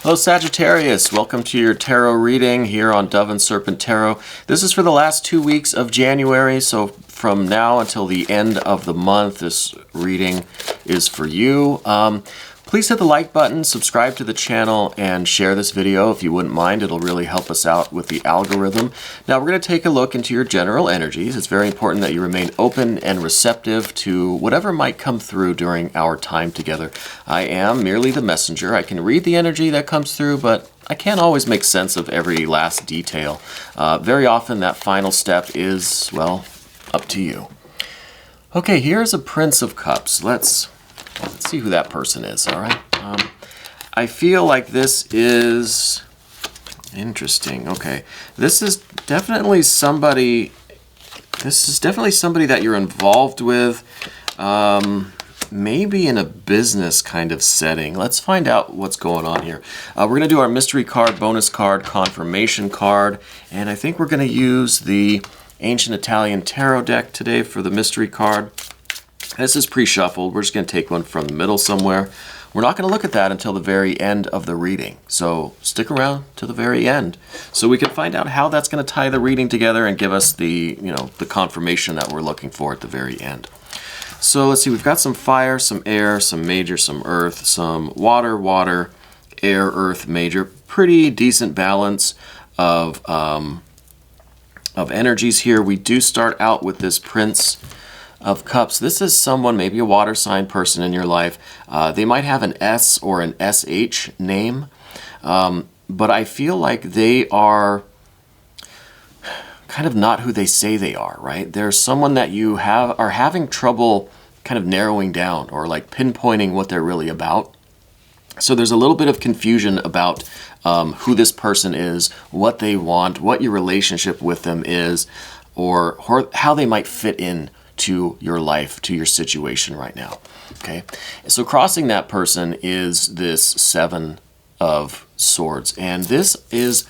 Hello Sagittarius, welcome to your tarot reading here on Dove and Serpent Tarot. This is for the last 2 weeks of January, so from now until the end of the month, this reading is for you. Please hit the like button, subscribe to the channel, and share this video if you wouldn't mind. It'll really help us out with the algorithm. Now we're going to take a look into your general energies. It's very important that you remain open and receptive to whatever might come through during our time together. I am merely the messenger. I can read the energy that comes through, but I can't always make sense of every last detail. Very often that final step is, well, up to you. Okay, here's a Prince of Cups. Let's see who that person is, all right? I feel like this is interesting. Okay, this is definitely somebody that you're involved with, maybe in a business kind of setting. Let's find out what's going on here. We're going to do our mystery card, bonus card, confirmation card, and I think we're going to use the Ancient Italian Tarot deck today for the mystery card. This is pre-shuffled. We're just going to take one from the middle somewhere. We're not going to look at that until the very end of the reading. So stick around to the very end so we can find out how that's going to tie the reading together and give us the, the confirmation that we're looking for at the very end. So let's see. We've got some fire, some air, some major, some earth, some water, air, earth, major. Pretty decent balance of energies here. We do start out with this Prince of Cups. This is someone, maybe a water sign person in your life. They might have an S or an SH name, but I feel like they are kind of not who they say they are, right? There's someone that you are having trouble kind of narrowing down or like pinpointing what they're really about. So there's a little bit of confusion about who this person is, what they want, what your relationship with them is, or how they might fit in to your life, to your situation right now. Okay, so crossing that person is this Seven of Swords, and this is,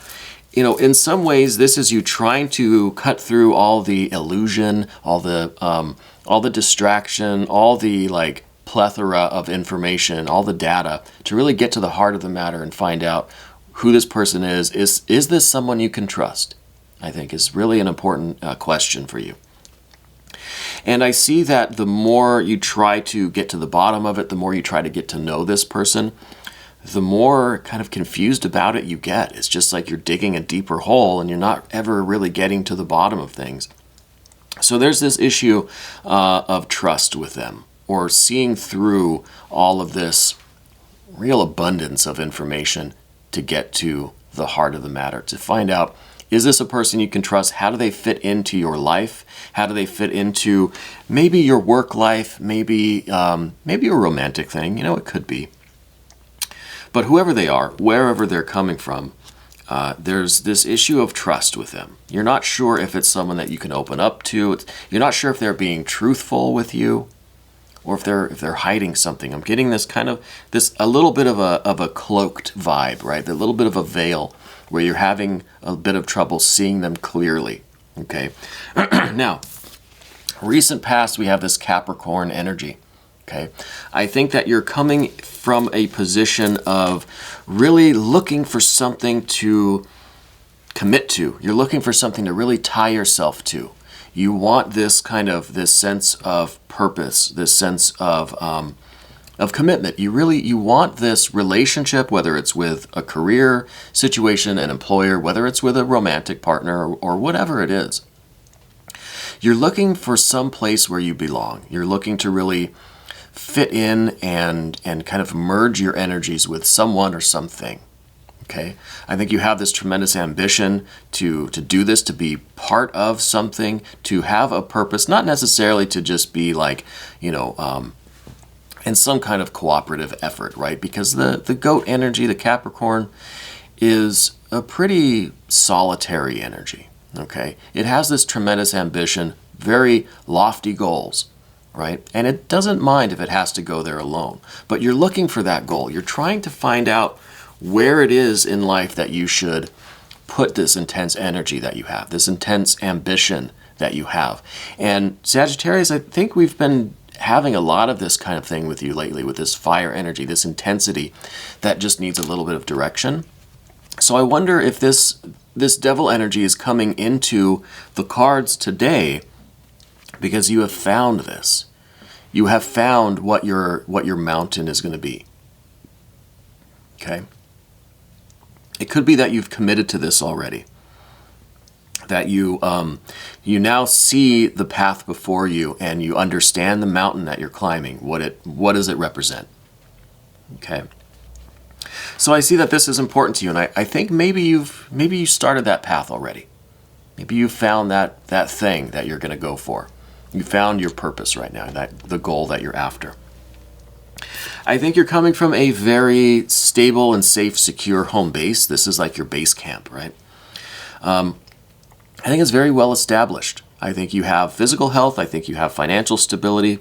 in some ways, this is you trying to cut through all the illusion, all the distraction, all the plethora of information, all the data, to really get to the heart of the matter and find out who this person is. Is this someone you can trust? I think is really an important question for you. And I see that the more you try to get to the bottom of it, the more you try to get to know this person, the more kind of confused about it you get. It's just like you're digging a deeper hole and you're not ever really getting to the bottom of things. So there's this issue of trust with them, or seeing through all of this real abundance of information to get to the heart of the matter, to find out, is this a person you can trust? How do they fit into your life? How do they fit into maybe your work life, maybe a romantic thing? It could be. But whoever they are, wherever they're coming from, there's this issue of trust with them. You're not sure if it's someone that you can open up to. You're not sure if they're being truthful with you, or if they're hiding something. I'm getting this kind of a little bit of a cloaked vibe, right? A little bit of a veil, where you're having a bit of trouble seeing them clearly, okay? Now, recent past, we have this Capricorn energy, okay? I think that you're coming from a position of really looking for something to commit to. You're looking for something to really tie yourself to. You want this sense of purpose, this sense of commitment. You want this relationship, whether it's with a career situation, an employer, whether it's with a romantic partner, or whatever it is. You're looking for some place where you belong. You're looking to really fit in and kind of merge your energies with someone or something. Okay, I think you have this tremendous ambition to do this, to be part of something, to have a purpose, not necessarily to just be in some kind of cooperative effort, right? Because the goat energy, the Capricorn, is a pretty solitary energy, okay? It has this tremendous ambition, very lofty goals, right? And it doesn't mind if it has to go there alone. But you're looking for that goal. You're trying to find out where it is in life that you should put this intense energy that you have, this intense ambition that you have. And Sagittarius, I think we've been having a lot of this kind of thing with you lately, with this fire energy, this intensity that just needs a little bit of direction. So I wonder if this devil energy is coming into the cards today because you have found this. You have found what your mountain is going to be. Okay? It could be that you've committed to this already. That you now see the path before you and you understand the mountain that you're climbing. What does it represent? Okay. So I see that this is important to you, and I think maybe you started that path already. Maybe you found that thing that you're going to go for. You found your purpose right now, the goal that you're after. I think you're coming from a very stable and safe, secure home base. This is like your base camp, right? I think it's very well established. I think you have physical health. I think you have financial stability.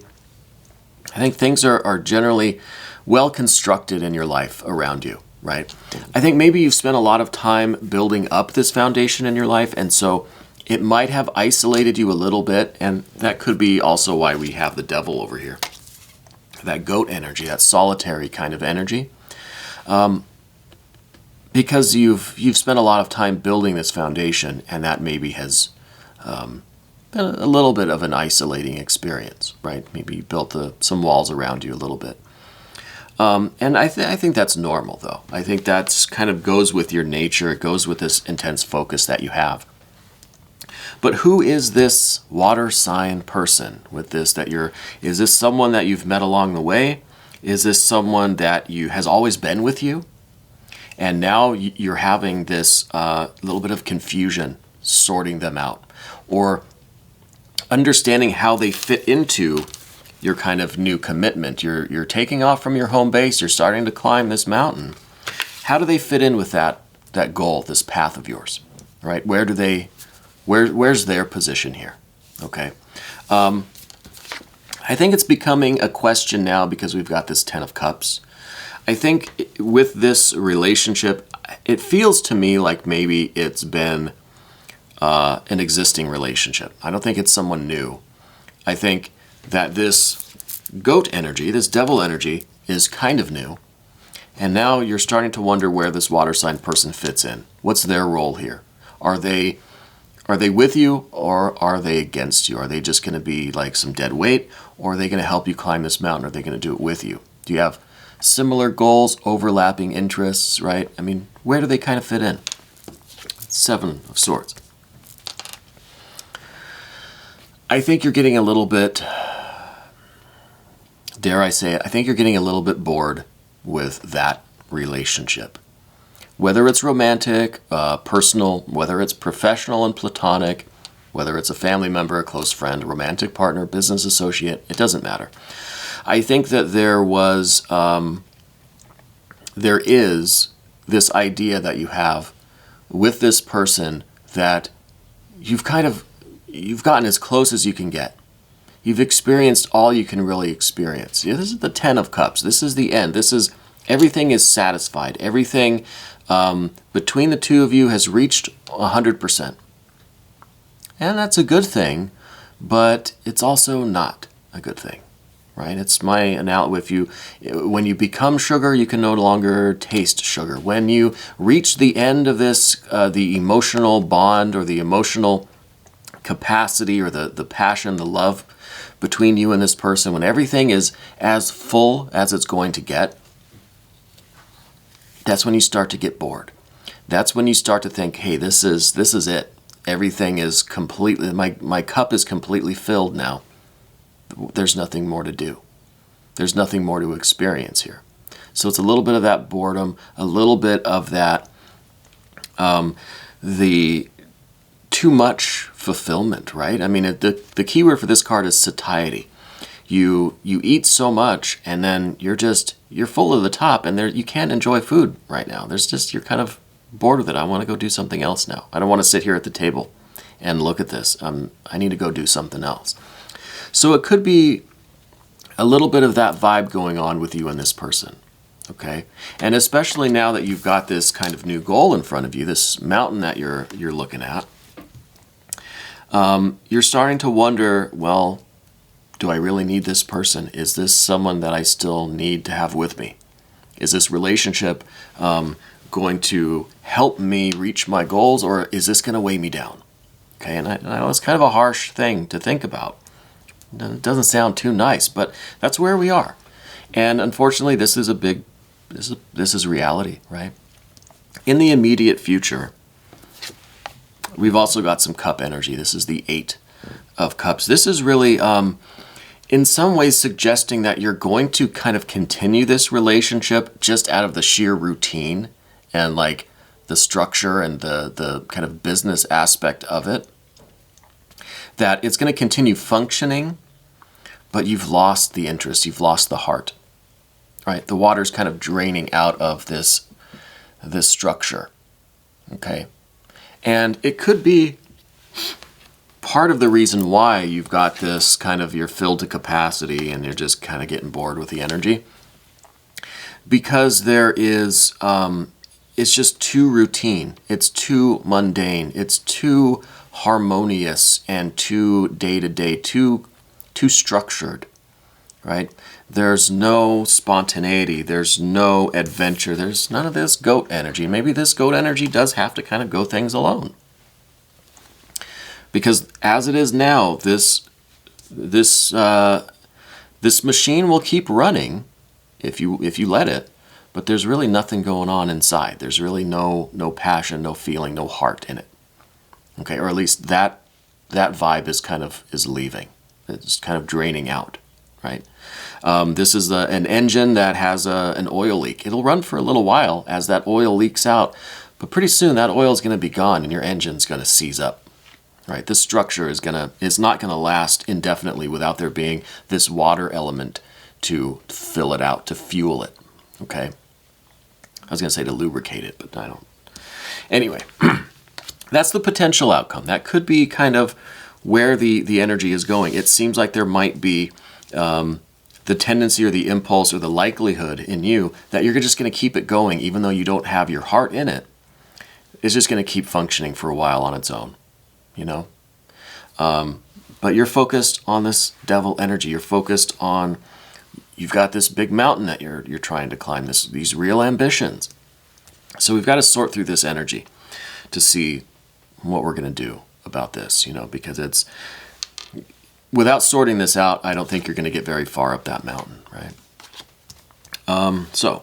I think things are generally well constructed in your life around you, right? I think maybe you've spent a lot of time building up this foundation in your life, and so it might have isolated you a little bit, and that could be also why we have the devil over here. That goat energy, that solitary kind of energy. Because you've spent a lot of time building this foundation, and that maybe has been a little bit of an isolating experience, right? Maybe you built some walls around you a little bit. And I think that's normal, though. I think that's kind of goes with your nature. It goes with this intense focus that you have. But who is this water sign person with this is this someone that you've met along the way? Is this someone that has always been with you? And now you're having this little bit of confusion sorting them out, or understanding how they fit into your kind of new commitment. You're taking off from your home base. You're starting to climb this mountain. How do they fit in with that goal, this path of yours, right? Where's their position here? Okay. I think it's becoming a question now because we've got this Ten of Cups. I think with this relationship, it feels to me like maybe it's been an existing relationship. I don't think it's someone new. I think that this goat energy, this devil energy, is kind of new. And now you're starting to wonder where this water sign person fits in. What's their role here? Are they with you, or are they against you? Are they just going to be like some dead weight, or are they going to help you climb this mountain? Are they going to do it with you? Do you have similar goals, overlapping interests, right? I mean, where do they kind of fit in? Seven of Swords. I think you're getting a little bit, dare I say it, I think you're getting a little bit bored with that relationship. Whether it's romantic, personal, whether it's professional and platonic, whether it's a family member, a close friend, a romantic partner, business associate, it doesn't matter. I think that there is this idea that you have with this person that you've gotten as close as you can get. You've experienced all you can really experience. Yeah, this is the Ten of Cups. This is the end. Everything is satisfied. Everything between the two of you has reached 100%. And that's a good thing, but it's also not a good thing, right? It's my analogy. When you become sugar, you can no longer taste sugar. When you reach the end of this, the emotional bond or the emotional capacity or the passion, the love between you and this person, when everything is as full as it's going to get, that's when you start to get bored. That's when you start to think, hey, this is it. Everything is completely, my cup is completely filled now. There's nothing more to do. There's nothing more to experience here. So it's a little bit of that boredom, a little bit of that, the too much fulfillment, right? I mean, the key word for this card is satiety. You eat so much, and then you're full to the top, and you can't enjoy food right now. You're kind of bored with it. I want to go do something else now. I don't want to sit here at the table and look at this. I need to go do something else. So it could be a little bit of that vibe going on with you and this person, okay? And especially now that you've got this kind of new goal in front of you, this mountain that you're looking at, you're starting to wonder, well, Do I really need this person? Is this someone that I still need to have with me? Is this relationship going to help me reach my goals, or is this going to weigh me down? Okay, and I know it's kind of a harsh thing to think about. It doesn't sound too nice, but that's where we are. And unfortunately, this is reality, right? In the immediate future, we've also got some cup energy. This is the 8 of Cups. This is really, in some ways, suggesting that you're going to kind of continue this relationship just out of the sheer routine and like the structure and the kind of business aspect of it. That it's going to continue functioning, but you've lost the interest, you've lost the heart, right? The water's kind of draining out of this structure, okay? And it could be part of the reason why you've got this kind of, you're filled to capacity and you're just kind of getting bored with the energy. Because there is, it's just too routine, it's too mundane, it's too harmonious and too day-to-day, too structured, right? There's no spontaneity, there's no adventure, there's none of this goat energy. Maybe this goat energy does have to kind of go things alone. Because as it is now, this machine will keep running if you let it, but there's really nothing going on inside. There's really no passion, no feeling, no heart in it. Okay, or at least that vibe is leaving. It's kind of draining out, right? This is an engine that has an oil leak. It'll run for a little while as that oil leaks out, but pretty soon that oil is going to be gone and your engine's going to seize up, right? This structure is not going to last indefinitely without there being this water element to fill it out, to fuel it, okay? I was going to say to lubricate it, but I don't. Anyway, that's the potential outcome. That could be kind of where the energy is going. It seems like there might be the tendency or the impulse or the likelihood in you that you're just going to keep it going even though you don't have your heart in it. It's just going to keep functioning for a while on its own, you know? But you're focused on this devil energy. You're focused on, you've got this big mountain that you're trying to climb, these real ambitions. So we've got to sort through this energy to see what we're going to do about this, you know, because it's, without sorting this out, I don't think you're going to get very far up that mountain, right? So,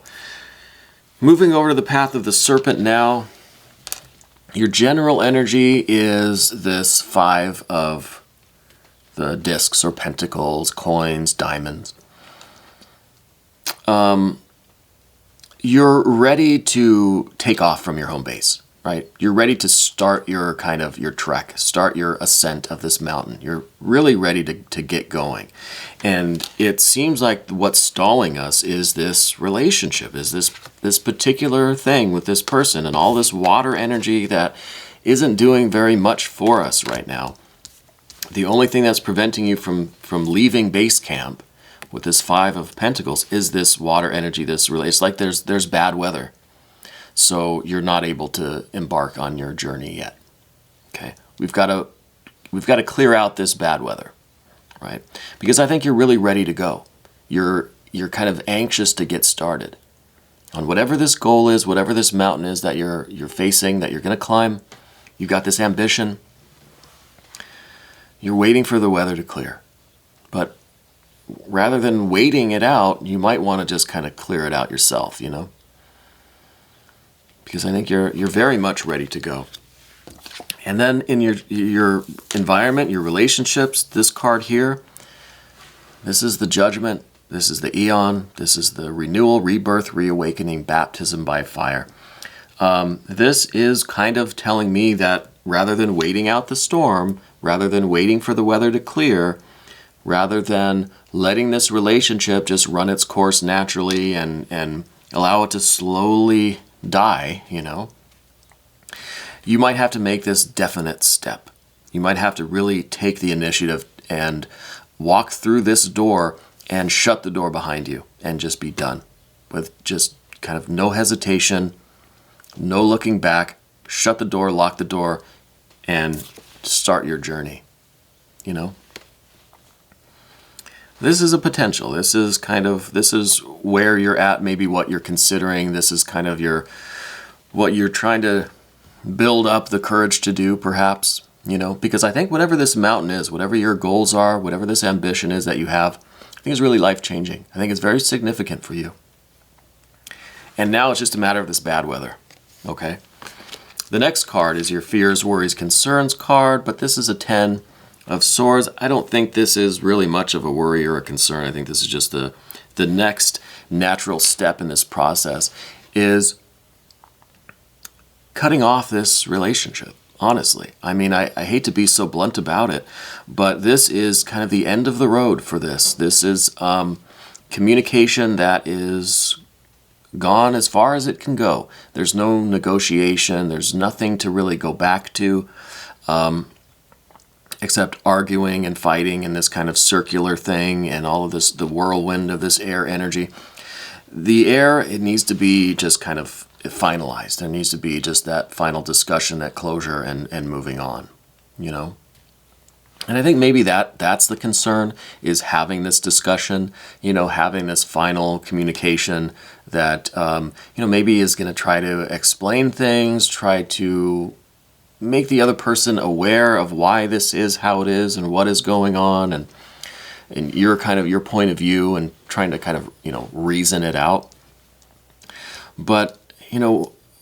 moving over to the path of the serpent now, your general energy is this 5 of the discs or pentacles, coins, diamonds. You're ready to take off from your home base, right? You're ready to start your trek, start your ascent of this mountain. You're really ready to get going. And it seems like what's stalling us is this relationship, is this particular thing with this person and all this water energy that isn't doing very much for us right now. The only thing that's preventing you from leaving base camp with this 5 of Pentacles is this water energy, it's like there's bad weather. So you're not able to embark on your journey yet. Okay, we've got to clear out this bad weather, right? Because I think you're really ready to go. You're kind of anxious to get started on whatever this goal is, whatever this mountain is that you're facing, that you're going to climb. You've got this ambition. You're waiting for the weather to clear, but rather than waiting it out, you might want to just kind of clear it out yourself, you know? Because I think you're very much ready to go. And then in your environment, your relationships, this card here, this is the judgment, this is the eon, this is the renewal, rebirth, reawakening, baptism by fire. This is kind of telling me that rather than waiting out the storm, rather than waiting for the weather to clear, rather than letting this relationship just run its course naturally and allow it to slowly die, you know, you might have to make this definite step. You might have to really take the initiative and walk through this door and shut the door behind you and just be done with just kind of no hesitation, no looking back, shut the door, lock the door, and start your journey, you know? this is a potential. This is where you're at, maybe what you're considering. This is kind of what you're trying to build up the courage to do, perhaps, because I think whatever this mountain is, whatever your goals are, whatever this ambition is that you have, I think is really life-changing. I think it's very significant for you. And now it's just a matter of this bad weather, okay? The next card is your fears, worries, concerns card, but this is a 10 of Swords. I don't think this is really much of a worry or a concern. I think this is just the next natural step in this process is cutting off this relationship, honestly. I mean, I hate to be so blunt about it, but this is kind of the end of the road for this. This is communication that is gone as far as it can go. There's no negotiation. There's nothing to really go back to except arguing and fighting and this kind of circular thing and all of this, the whirlwind of this air energy. The air, it needs to be just kind of finalized. There needs to be just that final discussion, that closure, and moving on, And I think maybe that's the concern, is having this discussion, having this final communication that, maybe is going to try to explain things, try to make the other person aware of why this is how it is and what is going on and your point of view and trying to kind of, reason it out. But,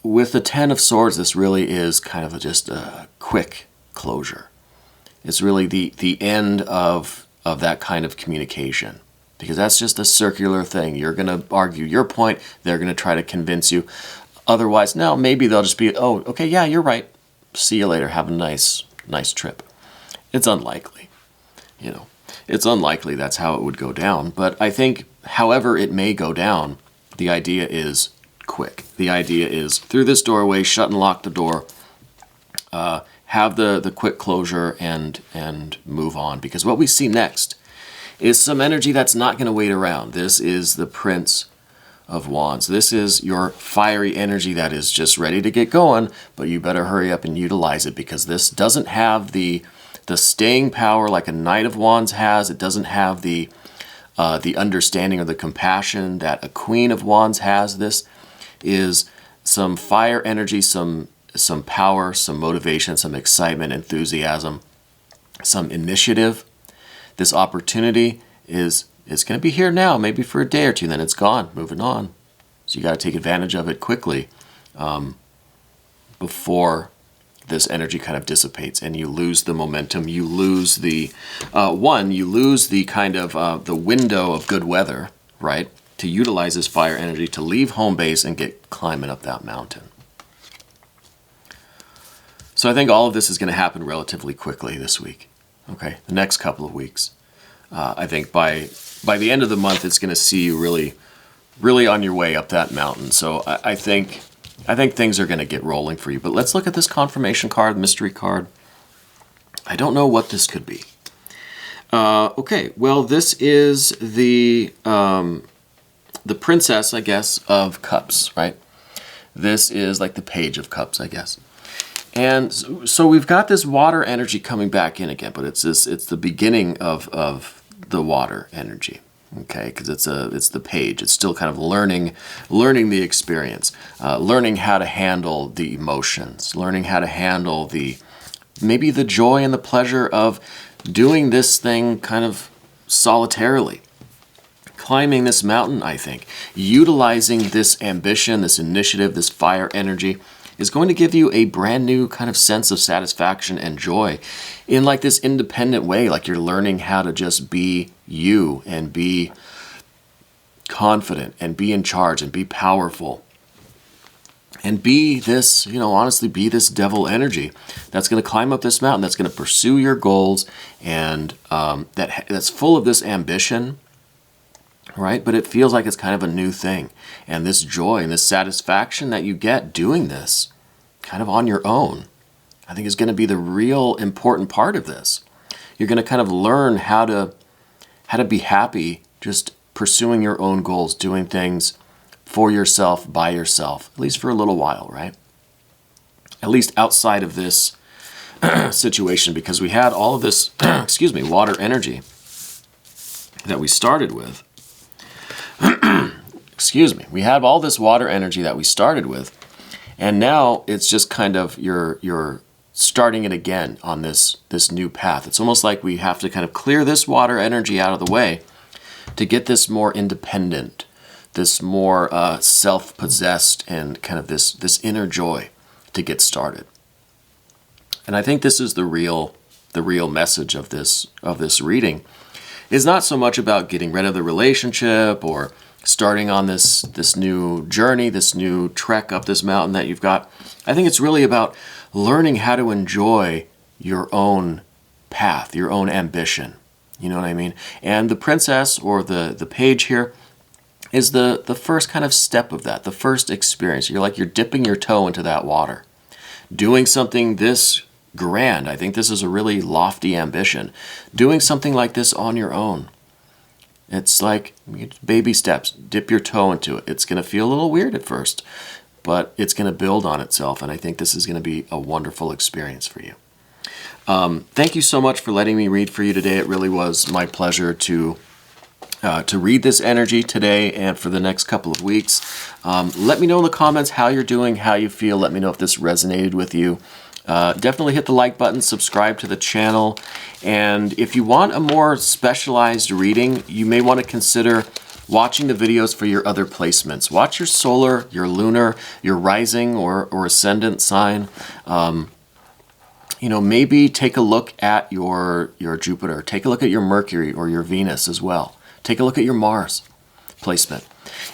with the 10 of Swords, this really is kind of just a quick closure. It's really the end of that kind of communication, because that's just a circular thing. You're going to argue your point. They're going to try to convince you. Otherwise, no, maybe they'll just be, oh, okay, yeah, you're right. See you later. Have a nice trip. It's unlikely, It's unlikely that's how it would go down. But I think, however it may go down, the idea is quick. The idea is through this doorway, shut and lock the door, have the quick closure and move on. Because what we see next is some energy that's not going to wait around. This is the Prince of Wands. This is your fiery energy that is just ready to get going, but you better hurry up and utilize it, because this doesn't have the staying power like a Knight of Wands has. It doesn't have the understanding or the compassion that a Queen of Wands has. This is some fire energy, some power, some motivation, some excitement, enthusiasm, some initiative. This opportunity is going to be here now, maybe for a day or two, then it's gone, moving on. So you got to take advantage of it quickly before this energy kind of dissipates and you lose the momentum. You lose the kind of the window of good weather, right? To utilize this fire energy to leave home base and get climbing up that mountain. So I think all of this is going to happen relatively quickly this week. Okay, the next couple of weeks. I think by the end of the month, it's going to see you really, really on your way up that mountain. So I think things are going to get rolling for you. But let's look at this confirmation card, mystery card. I don't know what this could be. Okay, well, this is the Princess, I guess, of Cups, right? This is like the Page of Cups, I guess. And so we've got this water energy coming back in again, but it's the beginning of the water energy, okay? Because it's the Page. It's still kind of learning the experience, learning how to handle the emotions, learning how to handle maybe the joy and the pleasure of doing this thing kind of solitarily. Climbing this mountain, I think, utilizing this ambition, this initiative, this fire energy is going to give you a brand new kind of sense of satisfaction and joy in like this independent way, like you're learning how to just be you and be confident and be in charge and be powerful and be this, honestly, be this devil energy that's going to climb up this mountain, that's going to pursue your goals, and that's full of this ambition, right? But it feels like it's kind of a new thing. And this joy and this satisfaction that you get doing this kind of on your own, I think is going to be the real important part of this. You're going to kind of learn how to be happy just pursuing your own goals, doing things for yourself, by yourself, at least for a little while, right? At least outside of this situation, because we had all of this, water energy that we started with, excuse me, we have all this water energy that we started with, and now it's just kind of you're starting it again on this new path. It's almost like we have to kind of clear this water energy out of the way to get this more independent, this more self-possessed, and kind of this inner joy to get started. And I think this is the real message of this reading. Is not so much about getting rid of the relationship or starting on this new journey, this new trek up this mountain that you've got. I think it's really about learning how to enjoy your own path, your own ambition. You know what I mean? And the princess, or the page here, is the first kind of step of that, the first experience. You're dipping your toe into that water. Doing something this grand. I think this is a really lofty ambition. Doing something like this on your own. It's like baby steps. Dip your toe into it. It's going to feel a little weird at first, but it's going to build on itself, and I think this is going to be a wonderful experience for you. Thank you so much for letting me read for you today. It really was my pleasure to read this energy today and for the next couple of weeks. Let me know in the comments how you're doing, how you feel. Let me know if this resonated with you. Definitely hit the like button, subscribe to the channel, and if you want a more specialized reading, you may want to consider watching the videos for your other placements. Watch your solar, your lunar, your rising or ascendant sign. Maybe take a look at your Jupiter. Take a look at your Mercury or your Venus as well. Take a look at your Mars placement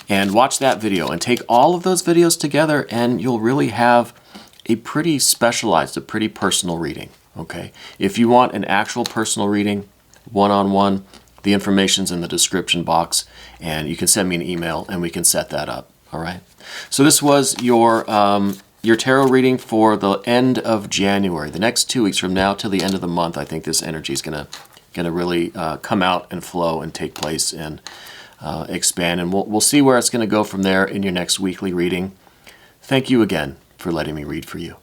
and watch that video, and take all of those videos together, and you'll really have a pretty specialized, a pretty personal reading, okay? If you want an actual personal reading, one-on-one, the information's in the description box, and you can send me an email and we can set that up, all right? So this was your tarot reading for the end of January. The next 2 weeks from now till the end of the month, I think this energy is gonna really come out and flow and take place and expand, and we'll see where it's gonna go from there in your next weekly reading. Thank you again for letting me read for you.